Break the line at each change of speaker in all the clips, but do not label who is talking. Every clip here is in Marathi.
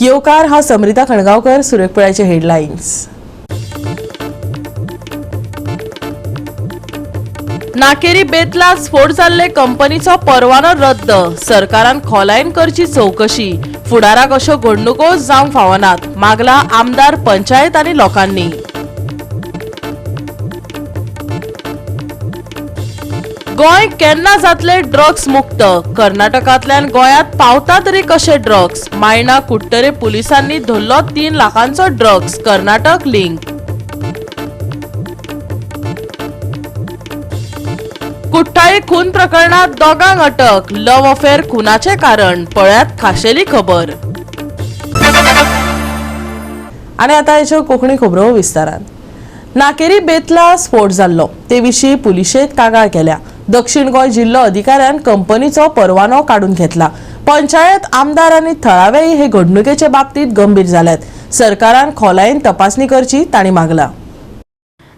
येवकार हा समृता खणगावकर, सुरेखपुराचे हेडलाईन्स। नाकेरी बेतला स्फोट जाल्ले कंपनीचो परवानो रद्द, सरकारान खोलायेन करची चौकशी, फुडाराक अश्यो घडणुको जावंक फावनात, मागला आमदार, पंचायत आनी लोकांनी। गोंय केन्ना जातले ड्रग्स मुक्त, कर्नाटकांतल्यान गोंयांत पावता तरी कशे ड्रग्स, मायणा कुट्टरे पुलिसांनी धरलो 3 लाखांचो ड्रग्स, कर्नाटक लिंक। कुट्टाळी खून प्रकरणात दोगांक अटक, लव्ह अफेअर खुनाचे कारण, पळयात खाशेली खबर। आनी आतां हेच्यो कोंकणी खबरो विस्तारान। नाकेरी बेतला स्फोट जाल्लो ते विशीं पुलिशेंत कागाळ केल्या। दक्षिण गोंय जिल्लो अधिकाऱ्यान कंपनीचो परवानो काडून घेतला। पंचायत, आमदार आनी थळावेय हे घडणुकेचे बाबतीत गंभीर जाल्यात। सरकारान खोलायेन तपासणी करची तांणी मागला।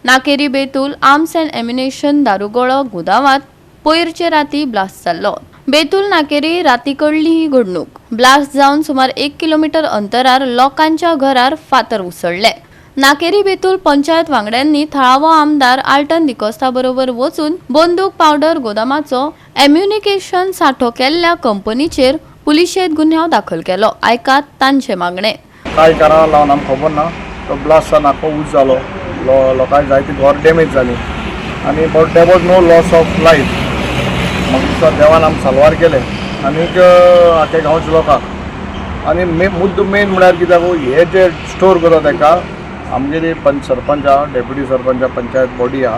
नाकेरी बेतूल आर्म्स अँड एम्युनिशन दारुगोळो गोदामात पयरचे राती ब्लास्ट जाल्लो। बेतूल नाकेरी राती कडली ही घडणूक। ब्लास्ट जावन सुमार 1 किलोमीटर अंतरार लोकांच्या घरार फातर उसळले। नाकेरी बेतूल पंचायत वांगड्यांनी थळावो आमदार आल्टन डिकोस्ता बरोबर वचून बंदूक पावडर गोदामाचो एम्युनिकेशन सांठो केल्ल्या कंपनीचेर पुलिशेंत गुन्यांव दाखल केलो। आयकात तांचे मागणे।
काय कारण लावन आमकां खबर ना, तो ब्लास्ट नाको उज जालो, लोकांची जायती घर डॅमेज जाली आनी but there was no loss of life. म्हाका दिसता देवान आमकां साल्वार केलें आनीक आख्या गांवच्या लोकांक। आनी मुद्दो मेन म्हळ्यार कित्याक हे जे स्टोर करता ताका आमगेली सरपंच आहा, डेप्युटी सरपंच पंचायत बॉडी आहा,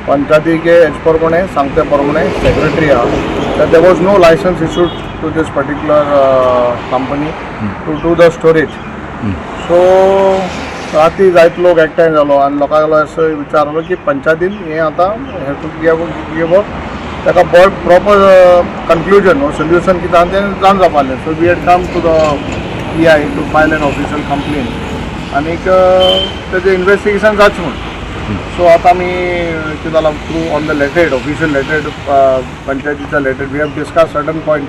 पंचायतीक एज पर कोणें सांगते प्रमाणे सेक्रेटरी आहा, there was no licence issued to this particular company to do the storage. So राती जायते लोक एकठांय जालो आनी लोकांक असो विचार आलो की पंचायतीन हें आतां हे टू गिव ताका प्रॉपर कन्क्लुजन और सोल्युशन कितें आहा तें जावन जावपालें। So we had come to the PI to file an official complaint आनीक तेजें इन्वेस्टिगेशन जावचें म्हूण। सो आतां आमी कितें जालां through on the letter official letter पंचायतीच्या letter we have discussed certain point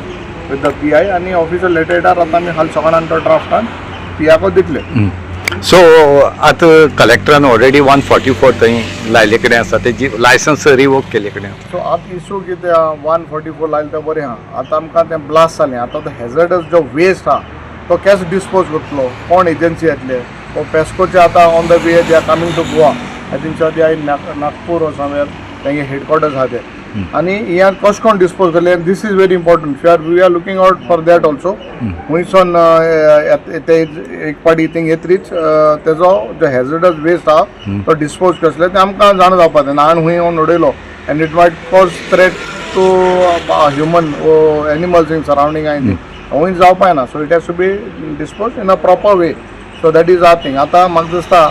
with the PI आनी ऑफिशियल लेटेडार आतां आमी हाल सकाळान तो ड्राफ्टान PIको दितले।
सो आतां कलेक्टरान ऑलरेडी 144 थंय लायले कडेन आसा, तेजी लायसन्स रिवोक केले कडेन।
सो आतां इशू कितें आहा 144 लायले तें बरें आहा। आतां आमकां तें ब्लास्ट जालें, आतां तो हेझर्डस जो वेस्ट आहा तो केस डिस्पोज करतलो, कोण एजन्सी येतले, पेस्कोचे आतां on the way they are coming to Goa. I think so they are in Nagpur or somewhere तेंगे हेडक्वॉर्टर्स आहा ते आनी हियार कशें कोण डिस्पोज करले this is very important. We are looking out for that also. हुंयसून ते एक पाटी थिंग येतरीच तेजो जो हेझर्डस वेस्ट आहा तो डिस्पोज कसले तें आमकां जाण जावपाक जाय। आनी हुंय येवन उडयलो and it might cause threat to human animals in surrounding I think हुंय जावपाक ना। So it has to be dispose in a proper way. So that is our thing. आतां म्हाका दिसता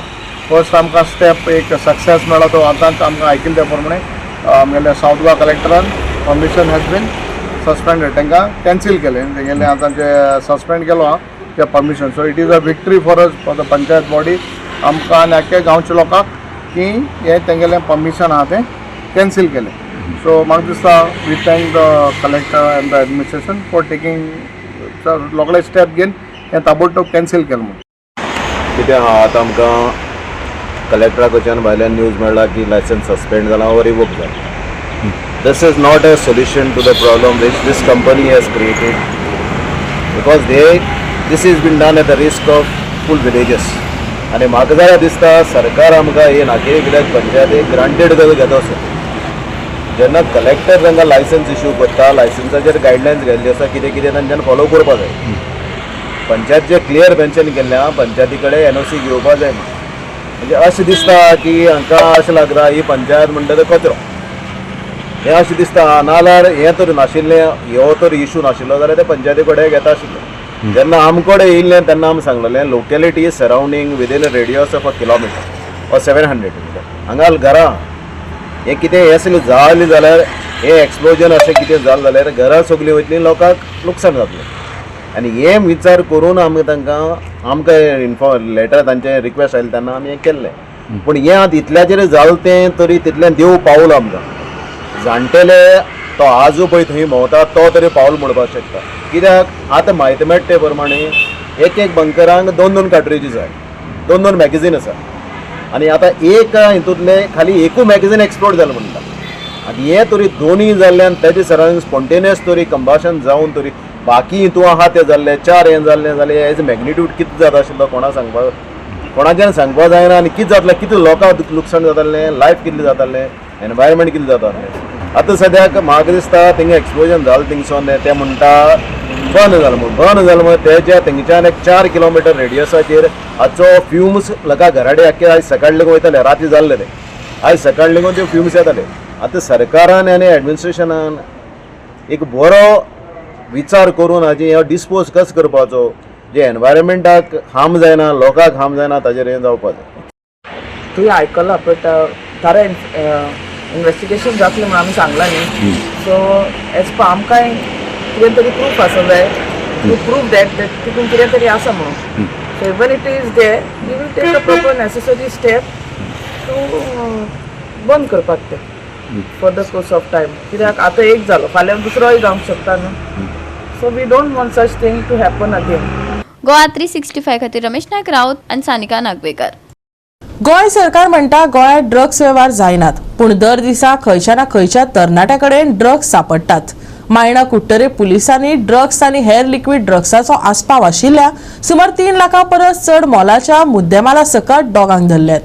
फर्स्ट आमकां स्टेप एक सक्सेस मेळ्ळा तो आतांच आमकां आयकिल्ले त्या प्रमाणे आमगेले सावथ गोवा कलेक्टरान परमिशन हॅज बीन सस्पेंडेड, तांकां कॅन्सील केलें, तेंगेलें आतां जे सस्पेंड केलो आहा ते permission. So it is a victory for us for the panchayat body आमकां आनी आख्या गांवच्या लोकांक की हें तेंगेलें परमिशन आहा तें कॅन्सील केलें। सो म्हाका दिसता we thank the collector and the administration for taking लोकले स्टेप घेवन हें ताबडतोब कॅन्सील केलें म्हणून।
कितें आहा आतां आमकां कलेक्टरा कडच्यान भायल्यान न्यूज मेळ्ळा की लायसन्स सस्पेंड जाला वा रिवोक जाला। This is not a solution to the problem which this company has created because this is been done at the risk of full villages. आनी म्हाका जाल्यार दिसता सरकार आमकां हे नाकेरी विलेज पंचायतीक ग्रांटेड घेता असो जेन्ना कलेक्टर तांकां लायसन्स इश्यू करता लायसन्साचेर गायडलायन्स घाल्ली आसा कितें कितें तांच्यान फॉलो करपा जाय। पंचायतीचें क्लियर मेन्शन केल्लें पंचायती कडेन NOC घेवपा जाय म्हणजे अशें दिसता की हांकां अशें लागता ही पंचायत म्हणटा तो कचरो हें अशें दिसता। नाल्यार हें तर नाशिल्लें हो तर इशू नाशिल्लो जाल्यार ते पंचायती कडेन घेता आशिल्ले। जेन्ना आम कडेन येयल्लें तेन्ना आमी सांगलेलें locality surrounding within a radius of 1 kilometre और 700 मिटर हांगा घरां हें कितें हें सगळें जालें जाल्यार हें एक्सप्लोजन अशें कितें जालें जाल्यार घरां सगळीं वयतलीं लोकांक लुकसाण जातलें। आनी हे विचार करून आमी तांकां आमकां लेटर तांचे रिक्वेस्ट आयले तेन्ना आमी हें केल्लें। पूण हें आतां इतल्याचेर जालें तें तरी तितलें देव पावलो आमकां। जाणटेले तो आजू पळय थंय भोंवता तो तरी पावल म्हणपाक शकता कित्याक आतां म्हायती मेळटा ते प्रमाणे एक बंकरांक 2 कार्ट्रिजीस जाय 2 मॅगझीन आसा आनी आतां एक हितूंतले खाली एकूच मॅगझीन एक्सप्लोड जालें म्हणटा आनी हे तरी दोनूय जाल्ल्यान तेजे सरावंडींग स्पॉन्टेनियस तरी कंबाशन जावन तरी बाकी हितून आहा ते जाल्ले 4 हें जाल्ले जाल्यार हेज मॅग्निट्यूड कितें जाता आशिल्लो कोणाच्यान सांगपाक जायना आनी कितें जातलें कितें लोकांक लुकसाण जातालें लायफ कितलें जातालें एनवायरमेंट कितें जातालें आतां सद्याक म्हाका दिसता थिंगा एक्सप्लोजन जालें थिंगसोन ते म्हणटा बंद जालें म्हण तेच्या थिंगच्यान एक 4 किलोमिटर रेडियसाचेर हाचो फ्युम्स लगा घराडे आख्खे आयज सकाळ लेगून वयताले राती जाल्ले ते आयज सकाळ लेगून ते फ्युम्स येताले आतां सरकारान आनी एडमिनिस्ट्रेशनान एक बरो विचार करून हाजी हो डिस्पोज कसो करपाचो जे एनवायरमेंटाक हार्म जायना लोकांक हार्म जायना ताजेर हें जावपाक जाय
तुवें आयकलां बट तारा इन्वेस्टिगेशन जातलें म्हणून आमी सांगलां न्ही सो एज पर आमकां कितें तरी प्रूफ आसूंक जाय टू प्रूफ दॅट तितून कितें तरी आसा म्हणून so even it is there you will take the proper necessary step to बंद करपाक ते for the course of time कित्याक आतां एक जालो फाल्यां दुसरोय जावंक शकता न्हू so we don't want such thing to happen again
Goa 365 खातीर रमेश नायक राऊत आनी सानिका नागवेकर.
गोंय सरकार म्हणटा गोंयांत ड्रग्स वेव्हार जायनात पूण दर दिसा खंयच्या ना खंयच्या तरणाट्या कडेन ड्रग्स सापडटात. मायणा कुट्टरे पुलिसांनी ड्रग्स आनी हेर लिक्वीड ड्रग्साचो आस्पाव आशिल्ल्या सुमार 3 लाखां परस चड मोलाच्या मुद्देमाला सकट दोगांक धरल्यात.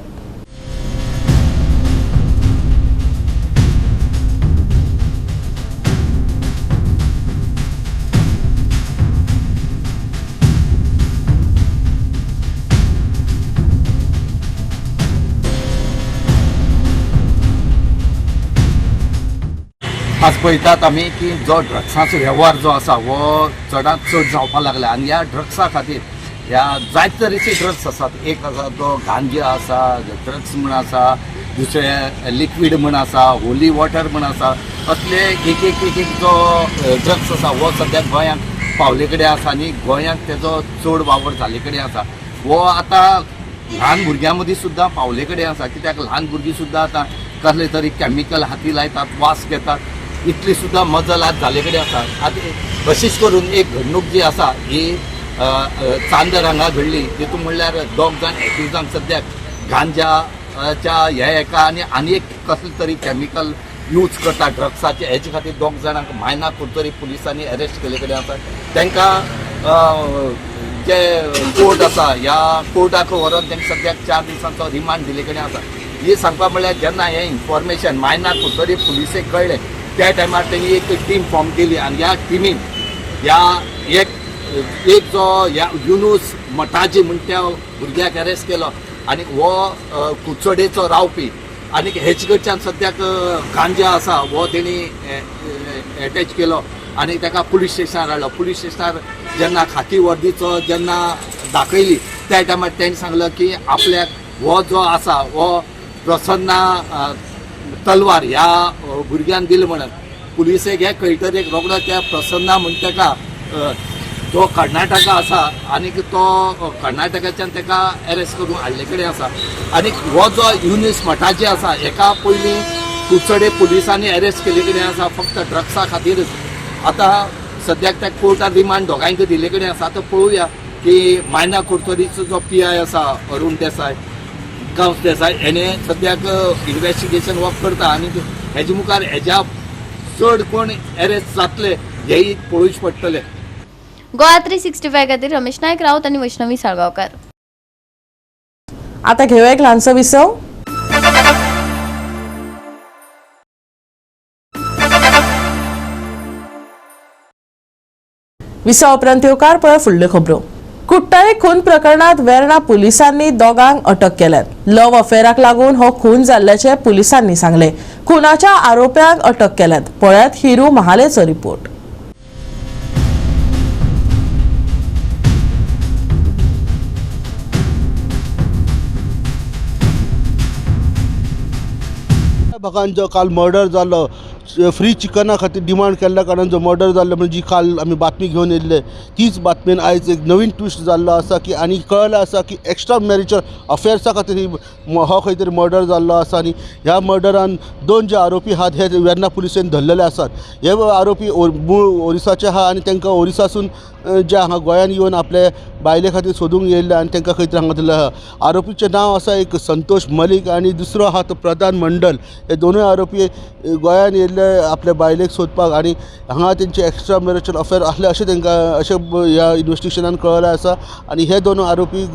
आज पळयतात आमी की जो ड्रग्साचो वेव्हार जो आसा हो चडांत चड जावपाक लागला आनी ह्या ड्रग्सा खातीर ह्या जायते तरेचे ड्रग्स आसात. एक आसा तो गांजा आसा ड्रग्स म्हण आसा दुसरे लिक्वीड म्हण आसा होली वॉटर म्हण आसा असले एक जो ड्रग्स आसा हो सद्या गोंयांत पावले कडेन आसा आनी गोंयांत तेजो चड वावर जाले कडेन आसा. हो आतां ल्हान भुरग्यां मदीं सुद्दां पावले कडेन आसा कित्याक ल्हान भुरगीं सुद्दां आतां कसले तरी केमिकल हाती लायतात वास घेतात इतली सुद्दां मजल आज जाले कडेन आसा. आतां अशीच करून एक घडणूक जी आसा ही चांदर हांगा घडली तितून म्हणल्यार 2 जाण एक्युजांक सद्याक गांजाच्या हेका आनी एक कसले तरी केमिकल यूज करता ड्रग्साचे हेचे खातीर 2 जाणांक मायना कुर्तरी पुलिसांनी अरेस्ट केले कडेन आसा. तांकां जे कोर्ट आसा ह्या कोर्टाक व्हरून तांकां सद्याक 4 दिसांचो रिमांड दिले कडेन आसा. ही सांगपा म्हळ्यार जेन्ना हें इन्फॉर्मेशन मायना कुर्तरी पुलिसेक कळ्ळें त्या टायमार तेणी एक टीम फॉर्म केली आनी ह्या टिमीन ह्या एक जो ह्या युनूस मटाजी म्हण त्या भुरग्याक अरेस्ट केलो आनी हो कुचोडेचो रावपी आनी हेचे कडच्यान सद्याक गांजा आसा हो तेणी अटॅच केलो आनी ताका पुलीस स्टेशनार हाडलो. पुलीस स्टेशनार जेन्ना खाकी वर्दीचो जेन्ना दाखयली त्या टायमार तेणें सांगलो की आपल्याक हो जो आसा हो प्रसन्ना तलवार ह्या भुरग्यान दिले म्हणून पुलिसेक हे कळटरीक रोखडो त्या प्रसन्ना म्हण ताका जो कर्नाटका आसा आनी तो कर्नाटकाच्यान ताका अरेस्ट करून हाडले कडेन आसा. आनी हो जो युनिस मठाजी आसा हेका पयलीं कुचडे पुलिसांनी अरेस्ट केले कडेन आसा फक्त ड्रग्सा खातीरच. आतां सद्याक त्या कोर्टान रिमांड दोगांयक दिले कडेन आसा. आतां पळोवया की मायना कुर्तोरीचो जो PI आसा अरुण देसाय गांवस देसाय हेणे सद्याक इन्वेस्टिगेशन वर्क करता आनी हेजे मुखार हेज्या चड कोण अरेस्ट जातले हेय पळोवच पडटले.
गोवा 365 खातीर रमेश नायक राऊत आनी वैष्णवी साळगांवकार.
आता घेऊया एक ल्हानसो विसव. विसव उपरांत येवकार पळय फुडल्यो खबरो. कुट्टाळे खून प्रकरणात वेर्णा पुलिसांनी दोगांक अटक केल्यात. लव्ह अफेराक लागून हो खून जाल्ल्याचे पुलिसांनी सांगले. खुनाच्या आरोप्यांक अटक केल्यात. पळयात हिरू महालेचो रिपोर्ट.
जो काल मर्डर जालो फ्री चिकना खातीर डिमांड केल्ल्या कारणान जो मर्डर जाल्लो म्हणजे जी काल आमी बातमी घेवन येयल्ले तीच बातमेन आयज एक नवीन ट्विस्ट जाल्लो आसा की आनी कळ्ळें आसा की एक्स्ट्रा मॅरिटल अफेर्सा खातीर हो खंय तरी मर्डर जाल्लो आसा आनी ह्या मर्डरान 2 जे आरोपी आहात हे वेर्ना पुलिसेन धरलेले आसात. हे आरोपी मूळ ओरिसाचे आहा आनी तांकां ओरिसासून जे हांगा गोंयान येवन आपले बायले खातीर सोदूंक येयल्ले आनी तांकां खंय तरी हांगा धरले आहा. आरोपीचें नांव आसा एक संतोष मलीक आनी दुसरो आहा तो प्रधान मंडल. हे दोनूय आरोपी गोंयान येयल्ले आपल्या बायलेक सोदपाक आनी हांगा तेंचे एक्स्ट्रा मॅरिटल अफेअर आसले अशें तांकां अशें ह्या इन्व्हेस्टिगेशनान कळलें आसा आनी हे दोन आरोपी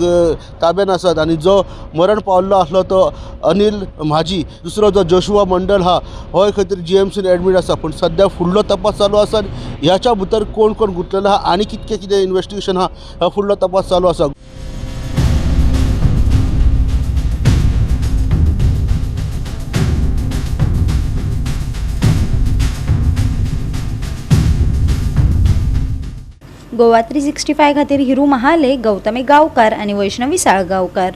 ताब्यान आसात. आनी जो मरण पावल्लो आसलो तो अनिल म्हाजी, दुसरो जो जोशुआ मंडल आहा होय खंय तरी GMCन एडमीट आसा. पूण सद्या फुडलो तपास चालू आसा आनी ह्याच्या भितर कोण कोण गुंतलेलो आहा आनी कितें इन्व्हेस्टिगेशन आहा हो फुडलो तपास चालू आसा.
गोवा 365 खातीर हिरू महाले, गौतमी गांवकार आनी वैष्णवी साळगांवकार.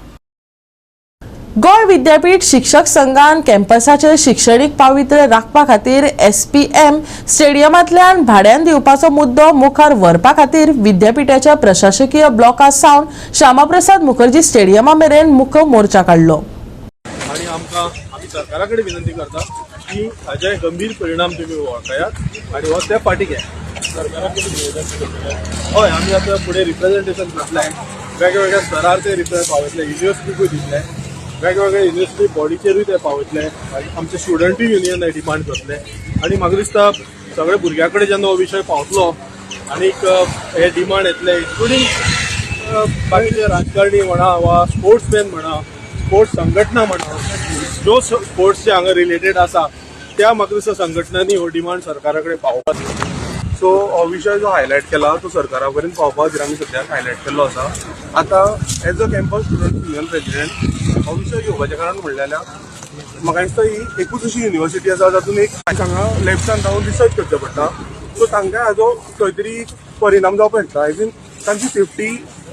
गोंय विद्यापीठ शिक्षक संघान कॅम्पसाचें शिक्षणीक पावित्र्य राखपा खातीर SPM स्टेडियमांतल्यान भाड्यान दिवपाचो मुद्दो मुखार व्हरपा खातीर विद्यापीठाच्या प्रशासकीय ब्लॉका सावन श्यामाप्रसाद मुखर्जी स्टेडियमा मेरेन मुख्य मोर्चा काडलो.
आणि आम्ही सरकारा कडेन विनंती करता की हाचे गंभीर परिणाम तुम्ही वळखयात आणि हो त्या फाटी घ्या. सरकारा कडेन निवेदन केलें. हय, आमी आतां फुडें रिप्रेझेंटेशन करतले, वेगवेगळ्या स्तरार ते पावयतले, युनिव्हर्सिटीकूय दितले, वेगवेगळ्या युनिव्हर्सिटी बॉडीचेरूय ते पावयतले आनी आमचे स्टुडंटूय युनियन डिमांड करतले. आनी म्हाका दिसता सगळे भुरग्यां कडेन जेन्ना हो विशय पावतलो आनीक हे डिमांड येतले, इन्क्लुडींग बाकीचे राजकारणी म्हणा वा स्पोर्ट्समॅन म्हणा, स्पोर्ट्स संघटना म्हणा, ज्यो स्पोर्ट्सचे हांगा रिलेटेड आसा त्या म्हाका दिसता संघटनांनी हो डिमांड सरकारा कडेन पावोवपाक. सो हो विशय जो हायलायट केला तो सरकारा पर्यंत पावपा खातीर आमी सद्याक हायलायट केल्लो आसा. आतां as a campus student union president हो विशय घेवपाचें कारण म्हणलें जाल्यार म्हाका दिसता ही एकूच अशी युनिव्हर्सिटी आसा जातून एक हांगा लेफ्टान रावन रिसर्च करचें पडटा. सो तांकां हाजो खंय तरी परिणाम जावपाक शकता. आय थिंक तांची safety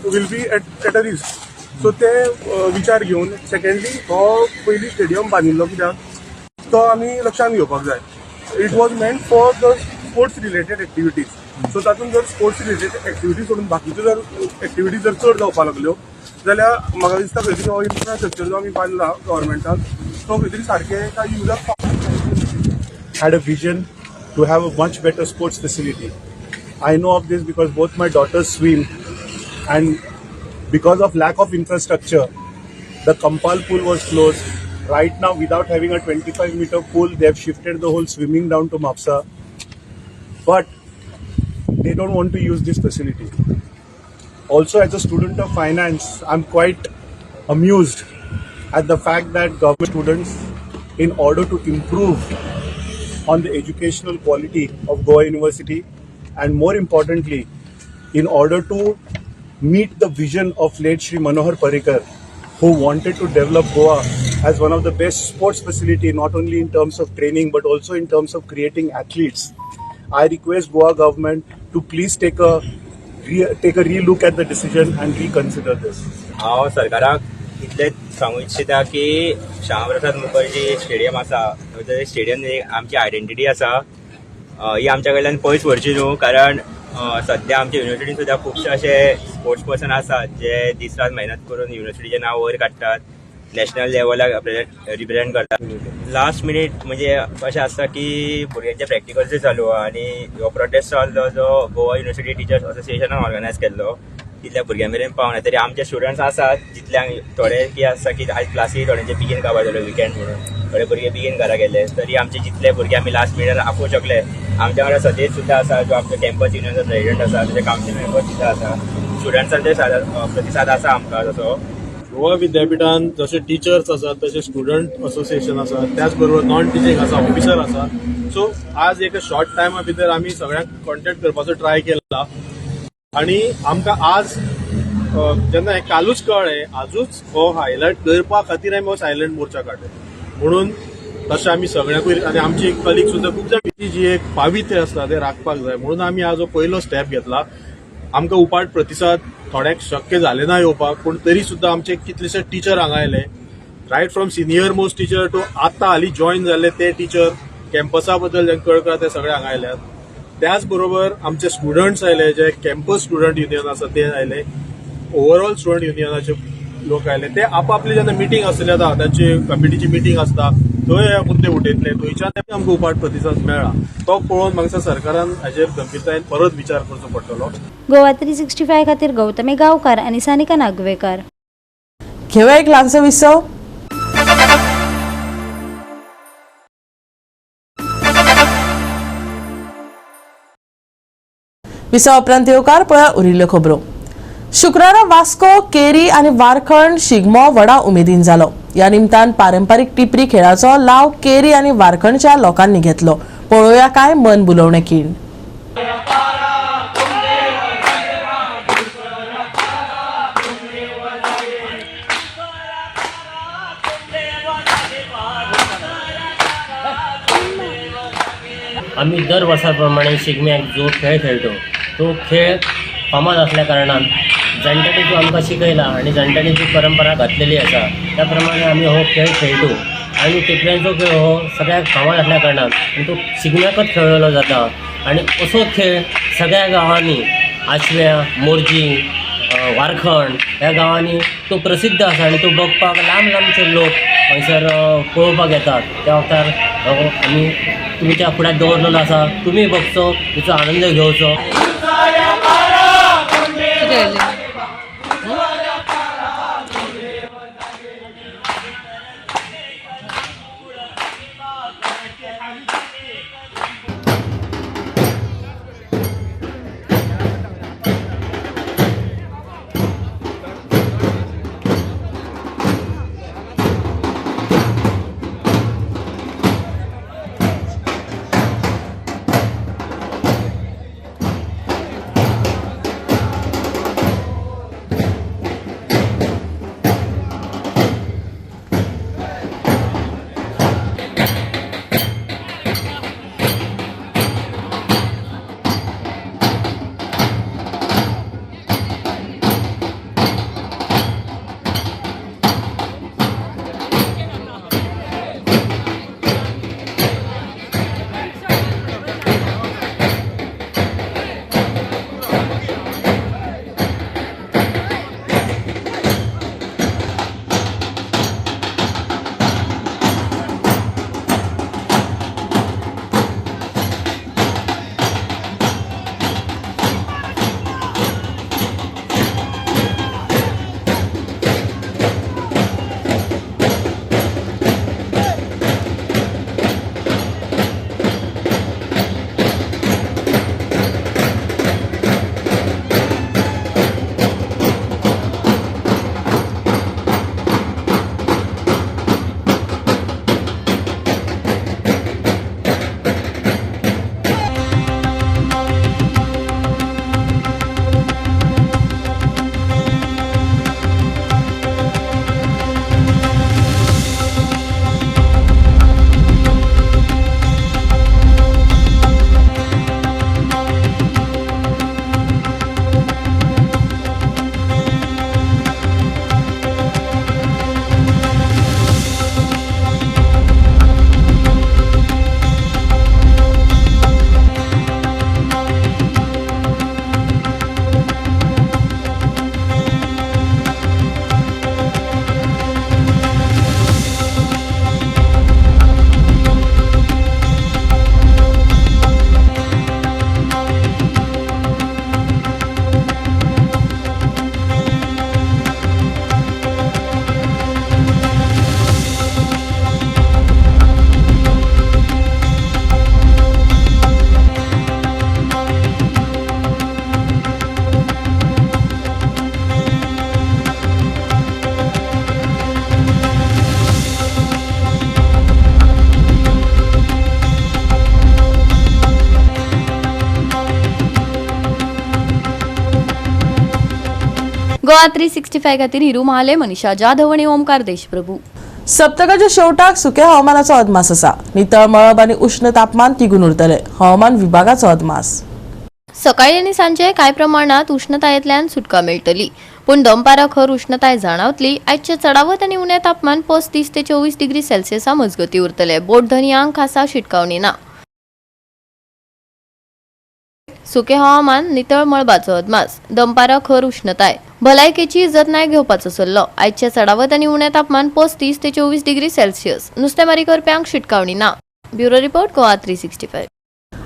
will be at a risk. So ते विचार घेवन सेकेंडली हो पयली स्टेडियम बांदिल्लो कित्याक तो आमी लक्षांत घेवपाक जाय. It was meant for the sports related activities. So तातूंत जर स्पोर्ट्स रिलेटेड एक्टिविटी सोडून बाकीच्यो जर एक्टिविटीज जर चड जावपाक लागल्यो जाल्यार म्हाका दिसता खंय तरी हो इन्फ्रास्ट्रक्चर जो आमी बांदला गव्हर्मेंटान तो खंय तरी सारकें काय युजाक had a vision to have a much better sports facility. I know of this because both my daughters swim, and because of lack of infrastructure, the Kampal pool was closed. Right now, without having a 25-meter pool, they have shifted the whole swimming down to Mapsa. But they don't want to use this facility. Also, as a student of finance, I'm quite amused at the fact that government students, in order to improve on the educational quality of Goa University, and more importantly, in order to meet the vision of late Shri Manohar Parrikar, who wanted to develop Goa as one of the best sports facility, not only in terms of training but also in terms of creating athletes. I request Goa government to please take a re-look at the decision and reconsider this.
हांव सरकाराक इतलेंच सांगूं इच्छिता की श्यामाप्रसाद मुखर्जी स्टेडियम आसा स्टेडियम आमची आयडेंटिटी आसा ही आमच्या कडल्यान पयस व्हरची न्हू. कारण सध्या आमच्या युनिव्हर्सिटीन सुद्दां खुबशे अशे स्पोर्ट्स पर्सन आसात जे दीस रात मेहनत करून युनिव्हर्सिटीचें नांव वयर काडटात, नॅशनल लेवलाक रिप्रेझेंट करतात. लास्ट मिनीट म्हणजे अशें आसता की भुरग्यांचे प्रॅक्टिकल्सूय चालू आहा आनी हो प्रोटेस्ट जाल्लो जो गोवा युनिव्हर्सिटी टिचर्स असोसिएशनान ऑर्गनायज केल्लो तितल्या भुरग्यां मेरेन पावना. तरी आमचे स्टुडंट्स आसात जितल्यांक थोडे कितें आसता की आयज क्लासी थोड्यांचे बेगीन काबार जालो विकेंड म्हणून, थोडे भुरगे बेगीन घरा गेले. तरी आमचे जितले भुरगे आमी लास्ट मिनिटार आपोवंक शकले. आमच्या वांगडा सतीश सुद्दां आसा जो आमचो कॅम्पस युनियनचो प्रेसिडेंट आसा, तेजे कावन्सील मेंबर सुद्दां आसा. स्टुडंट्सांचे प्रतिसाद आसा आमकां तसो.
गोवा विद्यापीठान जसे टीचर्स आसात तसे स्टुडंट असोसिएशन आसा, त्याच बरोबर नॉन टिचिंग आसा, ऑफिसर आसा. सो आज एक शॉर्ट टायमा भितर आमी सगळ्यांक कॉन्टॅक्ट करपाचो ट्राय केला आणि आमकां आज जेन्ना हें कालूच कळ्ळें आजूच हो हायलायट करपा खातीर आमी हो सायलंट मोर्चा काडले. म्हणून तशें आमी सगळ्यांकूय आनी आमची एक कलीग सुद्दां खूब जाण जी एक पावित्र्य आसता तें राखपाक जाय म्हणून आमी आज हो पयलो स्टेप घेतला. आमकां उपाट प्रतिसाद थोड्याक शक्य जालें ना येवपाक, पूण तरी सुद्दां आमचे कितलेशे टीचर हांगा आयले, right from senior most teacher to आतां हालीं जॉयन जाल्ले ते टीचर, कॅम्पसा बद्दल जें कळटा ते सगळे हांगा आयल्यात. त्याच बरोबर आमचे स्टुडंट्स आयले, जे कॅम्पस स्टुडंट युनियन आसा ते आयले, ओवरऑल स्टुडंट युनियनाचे लोक आयले. ते आपापली जेन्ना मिटींग आसतली आतां तांची कमिटीची मिटींग आसता थंय हे मुद्दे उठयतले. थंयच्यान आमकां उपाट प्रतिसाद मेळ्ळा. तो पळोवन म्हाका दिसता सरकारान हाजेर गंभीरतायेन परत विचार करचो पडटलो.
गोवा 365 खातीर गौतमी गांवकार आनी सानिका नागवेकर.
घेऊया एक ल्हानसो विसव. विसव उपरांत येवकार पळया उरिल्ल्यो खबरो. शुक्रारा वास्को, केरी आणि वारखंड शिगमो व्हडा उमेदीन जालो. ह्या निमतान पारंपारीक टिपरी खेळाचो लाव केरी आणि वारखंडच्या लोकांनी घेतलो. पळोवया काय मन बुलोवणे खीण.
आम्ही दर वर्साप्रमाणे शिगम्याक जो खेळ खेळतो तो खेळ फामाद असल्या कारणान जाणट्यांनी जो आमकां शिकयला आणि जाणट्यांनी जी परंपरा घातलेली आसा त्या प्रमाणे आमी हो खेळ खेळतो. आणि टिपऱ्यांचो खेळ हो सगळ्याक फामाद असल्या कारणान तो शिगम्याकच खेळलो जाता. आणि असो खेळ सगळ्या गांवांनी आशव्या, मोरजी, वारखंड ह्या गांवांनी तो प्रसिद्ध आसा आणि तो बघपाक लांब लांबचे लोक हांगसर पळोवपाक येतात. त्या वक्तार आमी तुमच्या फुड्यात दवरलेलो आसा. तुमी बघचो, तिचो आनंद घेवचो.
गोवा 365 खातीर हिरू महाले, मनीषा जाधव आणि ओमकार देशप्रभू.
सप्तकाच्या शेवटाक सुक्या हवामानाचो अदमास आसा. नितळ मळब आणि उष्ण तापमान तिगून उरतले. हवामान विभागाचो अदमास.
सकाळी आणि सांजे कांय प्रमाणात उष्णतायेंतल्यान सुटका मेळटली. पूण दनपारां खर उष्णताय जाणवतली. आयचे चडावत आनी उणें तापमान 35 ते 24 डिग्री सेल्सियसा मजगती उरतले. बोट धन्यांक खासा शिटकावणी ना. सुके हवामान, नितळ मळबाचो अदमास. दनपारां खर उष्णताय. भलायकेची जतनाय घेवपाचो सल्लो. आयचे चडावत आनी उणें तापमान 35 ते 24 डिग्री सेल्सियस. नुस्तेमारी करप्यांक शिटकावणी ना. Bureau report Goa 365.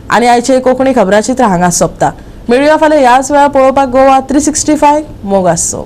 आणि आयचे कोंकणी खबराचित्र हांगा सोंपता. मेळुया फाल्यां ह्याच वेळार पळोवपाक गोवा 365 मोग आसचो.